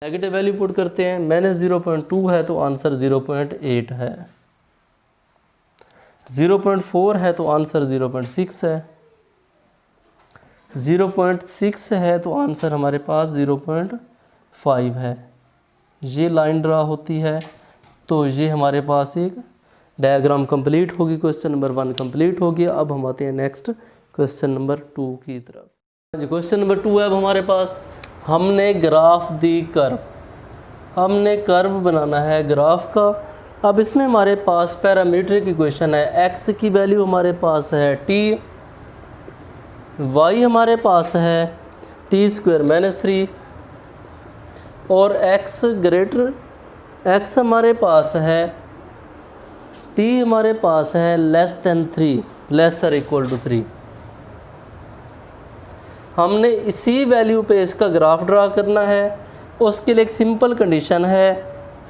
Negative value put करते हैं, -0.2 है तो आंसर 0.8 है, 0.4 है तो आंसर 0.6 है, 0.6 है तो आंसर हमारे पास 0.5 है। ये लाइन ड्रा होती है तो ये हमारे पास एक डायग्राम कंप्लीट होगी। क्वेश्चन नंबर 1 कंप्लीट हो गया। अब हम आते हैं नेक्स्ट क्वेश्चन नंबर 2 की तरफ। क्वेश्चन नंबर 2 है अब हमारे पास, हमने ग्राफ दी कर्व, हमने कर्व बनाना है ग्राफ का। अब इसमें हमारे पास पैरामीट्रिक इक्वेशन है, x की वैल्यू हमारे पास है t, y हमारे पास है t² - 3 और x हमारे पास है t हमारे पास है <3 < 3। हमने इसी वैल्यू पे इसका ग्राफ ड्रा करना है। उसके लिए एक सिंपल कंडीशन है,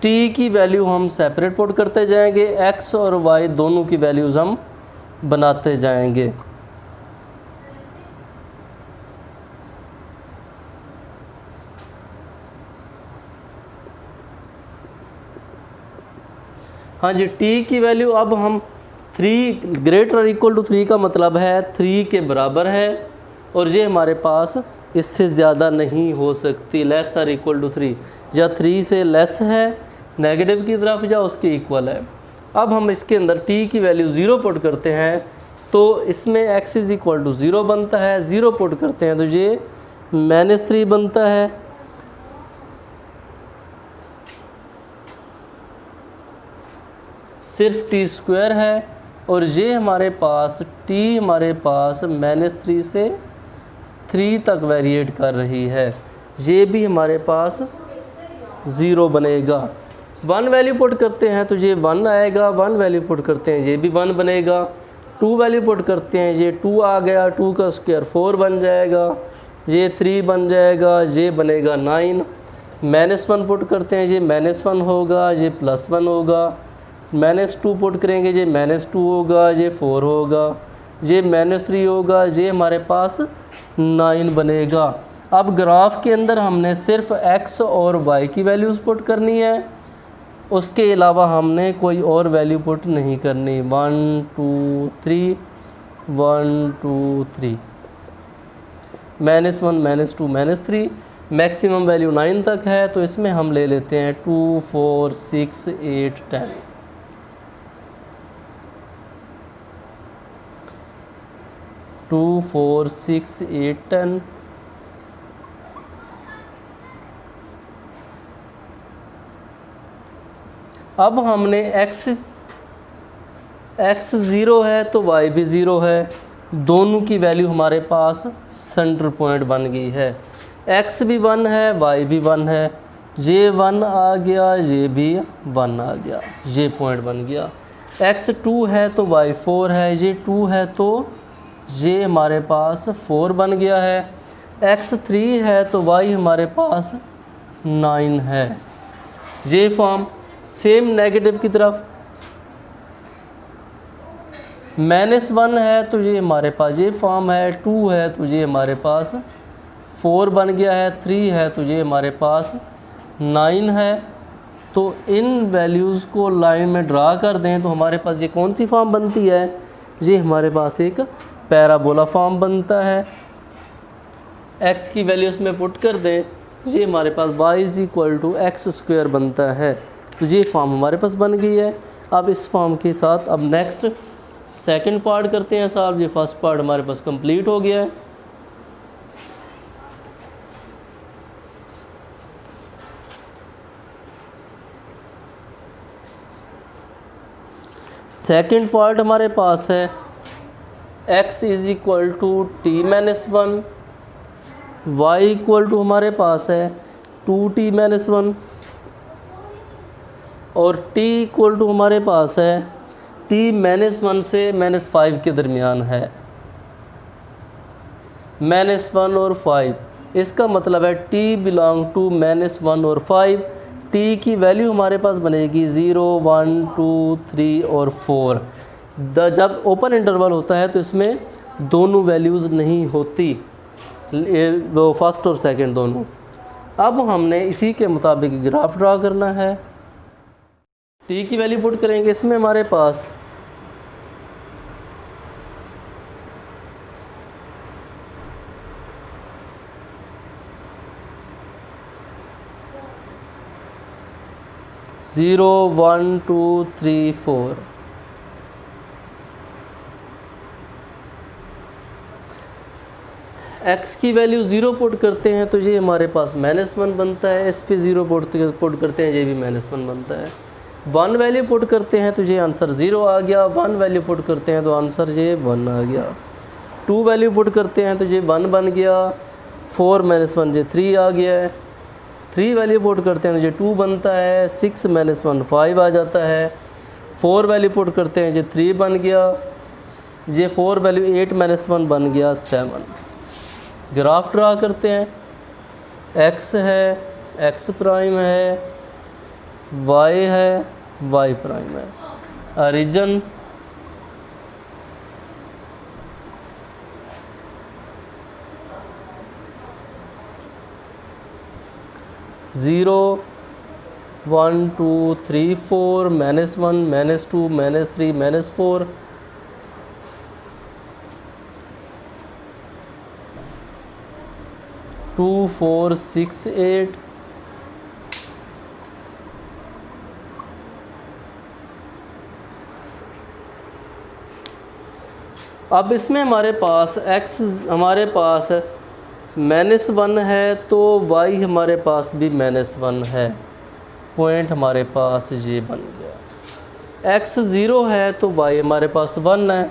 t की वैल्यू हम सेपरेट पुट करते जाएंगे, x और y दोनों की वैल्यूज़ हम बनाते जाएंगे। हाँ जी, t की वैल्यू अब हम 3 > 3 का मतलब है 3 के बराबर है और ये हमारे पास इससे ज़्यादा नहीं हो सकती, < 3 या 3 से लेस है नेगेटिव की तरफ या उसके इक्वल है। अब हम इसके अंदर t की वैल्यू 0 पुट करते हैं तो इसमें x = 0 बनता है, 0 पुट करते हैं तो ये -3 बनता है। सिर्फ t² है और ये हमारे पास t हमारे पास -3 से 3 तक वेरिएट कर रही है, ये भी हमारे पास 0 बनेगा। 1 वैल्यू पुट करते हैं तो ये 1 आएगा, 1 वैल्यू पुट करते हैं ये भी 1 बनेगा, 2 वैल्यू पुट करते हैं ये 2 आ गया, 2 का स्क्वायर 4 बन जाएगा, ये 3 बन जाएगा, ये बनेगा 9। -1 पुट करते हैं ये -1 होगा, ये +1 होगा, -2 पुट करेंगे ये -2 होगा, ये 4 होगा, ये -3 होगा, ये हमारे पास 9 बनेगा। अब ग्राफ के अंदर हमने सिर्फ x और y की वैल्यूज़ पुट करनी है, उसके अलावा हमने कोई और वैल्यू पुट नहीं करनी। 1 2 3 1 2 3 -1 -2 -3, मैक्सिमम वैल्यू 9 तक है तो इसमें हम ले लेते हैं 2 4 6 8 10। टू 4 6 8 10। अब हमने x 0 है तो y भी 0 है, दोनों की वैल्यू हमारे पास सेंटर पॉइंट बन गई है। x भी 1 है, y भी 1 है, ये 1 आ गया, ये भी 1 आ गया, ये पॉइंट बन गया। x 2 है तो y 4 है, ये 2 है तो ये हमारे पास 4 बन गया है। x 3 है तो y हमारे पास 9 है। ये फॉर्म सेम नेगेटिव की तरफ, -1 है तो ये हमारे पास ये फॉर्म है, 2 है तो ये हमारे पास 4 बन गया है, 3 है तो ये हमारे पास 9 है। तो इन वैल्यूज़ को लाइन में ड्रा कर दें तो हमारे पास ये कौन सी फॉर्म बनती है, ये हमारे पास एक पैराबोला फॉर्म बनता है। x की वैल्यू इसमें पुट कर दें, ये हमारे पास y = x² बनता है। तो ये फॉर्म हमारे पास बन गई है। अब इस फॉर्म के साथ अब नेक्स्ट सेकंड पार्ट करते हैं साहब। ये फर्स्ट पार्ट हमारे पास कंप्लीट हो गया है। सेकंड पार्ट हमारे पास है x = t-1, y = हमारे पास है 2t-1 और t = हमारे पास है t-1 से -5 के दरमियान है, -1 और 5। इसका मतलब है t बिलोंग टू -1 और 5। t की वैल्यू हमारे पास बनेगी 0 1 2 3 और 4। जब ओपन इंटरवल होता है तो इसमें दोनों वैल्यूज़ नहीं होती, वो फर्स्ट और सेकंड दोनों। अब हमने इसी के मुताबिक ग्राफ ड्रा करना है। टी की वैल्यू पुट करेंगे, इसमें हमारे पास ज़ीरो 1 2 3 4। x की वैल्यू 0 पुट करते हैं तो ये हमारे पास -1 बनता है, इस पे 0 पुट करते हैं, ये भी -1 बनता है। 1 वैल्यू पुट करते हैं तो ये आंसर 0 आ गया, 1 वैल्यू पुट करते हैं तो आंसर ये 1 आ गया। 2 वैल्यू पुट करते हैं तो ये 1 बन गया, 4 - 1 ये 3 आ गया है। 3 वैल्यू पुट करते हैं तो ये 2 बनता है, 6 - 1 5 आ जाता है। 4 वैल्यू पुट करते हैं ये 3 बन गया, ये 4 वैल्यू 8 - 1 बन गया 7। ग्राफ ड्रा करते हैं, x है, x प्राइम है, y है, y प्राइम है। ओरिजिन ज़ीरो 1 2 3 4 -1 -2 -3 -4 2 4 6 8 अब इसमें हमारे पास x हमारे पास -1 है तो y हमारे पास भी -1 है। पॉइंट हमारे पास ये बन गया। x 0 है तो y हमारे पास 1 है,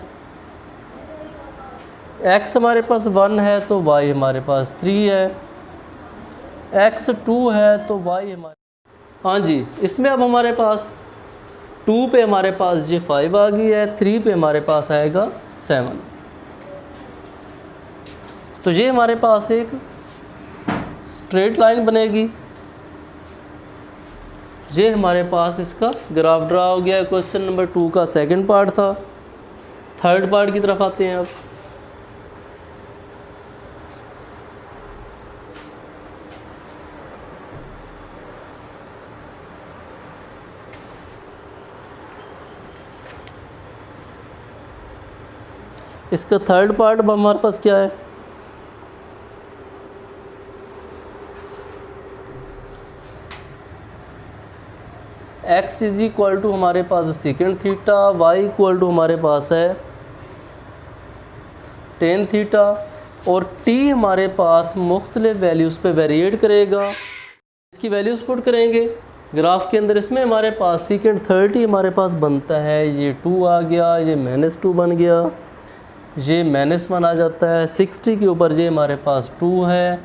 x हमारे पास 1 है तो y हमारे पास 3 है, x 2 है तो y हमारे, हाँ जी, इसमें अब हमारे पास 2 पे हमारे पास ये 5 आ गई है, 3 पे हमारे पास आएगा 7। तो ये हमारे पास एक स्ट्रेट लाइन बनेगी। ये हमारे पास इसका ग्राफ ड्रा हो गया। क्वेश्चन नंबर 2 का सेकंड पार्ट था। थर्ड पार्ट की तरफ आते हैं अब। इसका थर्ड पार्ट हमारे पास क्या है? x इज इक्वल टू हमारे पास second theta, y equal to हमारे पास है टेन थीटा, और t हमारे पास मुख्तलिफ वैल्यूज़ पे वेरिएट करेगा। इसकी वैल्यूज़ पुट करेंगे ग्राफ के अंदर। इसमें हमारे पास सेकेंड 30 हमारे पास बनता है, ये 2 आ गया, ये -2 बन गया, ये -1 आ जाता है। 60 के ऊपर ये हमारे पास 2 है,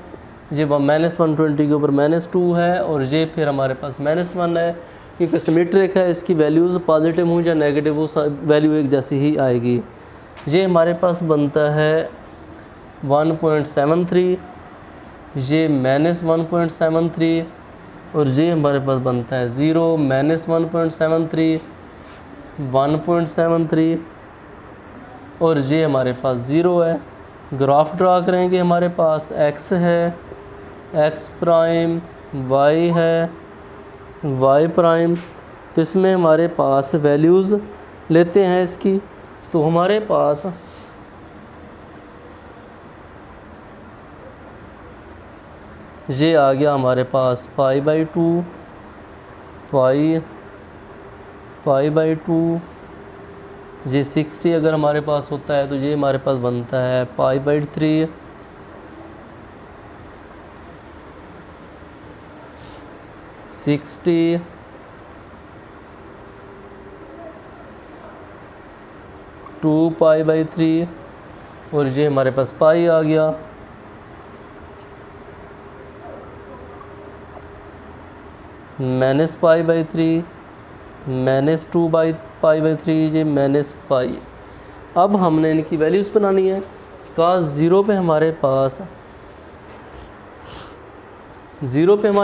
ये -120 के ऊपर -2 है, और ये फिर हमारे पास -1 है। क्योंकि सिमेट्रिक है, इसकी वैल्यूज़ पॉजिटिव हो या नेगेटिव वो वैल्यू एक जैसी ही आएगी। ये हमारे पास बनता है 1.73, ये -1.73, और ये हमारे पास बनता है 0 -1.73 1.73, और ये हमारे पास 0 है। ग्राफ ड्रा करेंगे, हमारे पास x है, x प्राइम, y है, y प्राइम। तो इसमें हमारे पास वैल्यूज़ लेते हैं इसकी, तो हमारे पास ये आ गया हमारे पास π/2, π/2, ये 60 अगर हमारे पास होता है तो ये हमारे पास बनता है π/3, 60, 2π/3, और ये हमारे पास पाई आ गया। -π/3 -2π/3, ये -π। अब हमने इनकी वैल्यूज़ बनानी है। cos 0 पे हमारे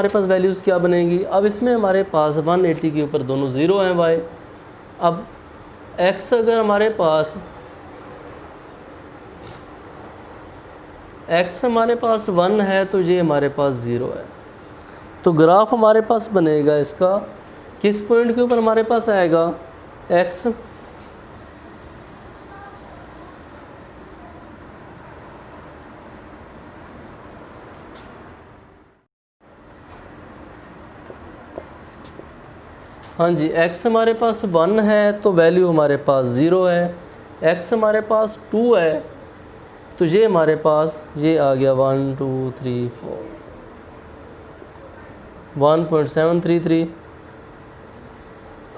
पास वैल्यूज़ क्या बनेगी? अब इसमें हमारे पास 180 के ऊपर दोनों 0 हैं y। अब x अगर हमारे पास x हमारे पास 1 है तो ये हमारे पास 0 है। तो ग्राफ हमारे पास बनेगा इसका किस पॉइंट के ऊपर हमारे पास आएगा, एक्स हाँ जी, x हमारे पास 1 है तो वैल्यू हमारे पास 0 है, x हमारे पास 2 है तो ये हमारे पास ये आ गया 1 2 3 4 1.733।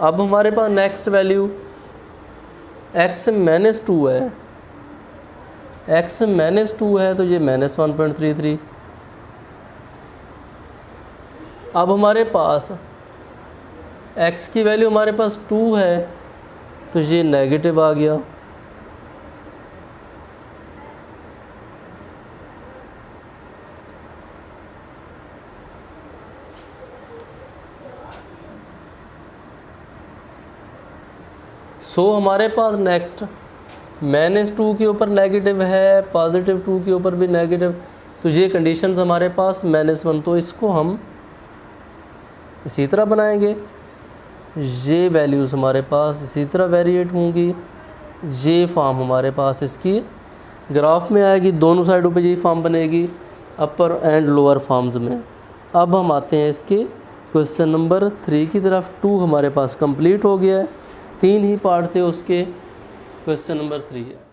अब हमारे पास नेक्स्ट वैल्यू x -2 है, x -2 है तो ये -1.33। अब हमारे पास x की वैल्यू हमारे पास 2 है तो ये नेगेटिव आ गया। हमारे पास नेक्स्ट -2 के ऊपर नेगेटिव है, +2 के ऊपर भी नेगेटिव, तो ये कंडीशंस हमारे पास -1, तो इसको हम इसी तरह बनाएंगे। ये वैल्यूज़ हमारे पास इसी तरह वेरिएट होंगी, ये फॉर्म हमारे पास इसकी ग्राफ में आएगी, दोनों साइडों पे यही फॉर्म बनेगी अपर एंड लोअर फॉर्म्स में। अब हम आते हैं इसके क्वेश्चन नंबर 3 की तरफ। 2 हमारे पास कंप्लीट हो गया है, 3 ही पार्ट थे उसके, क्वेश्चन नंबर 3 है।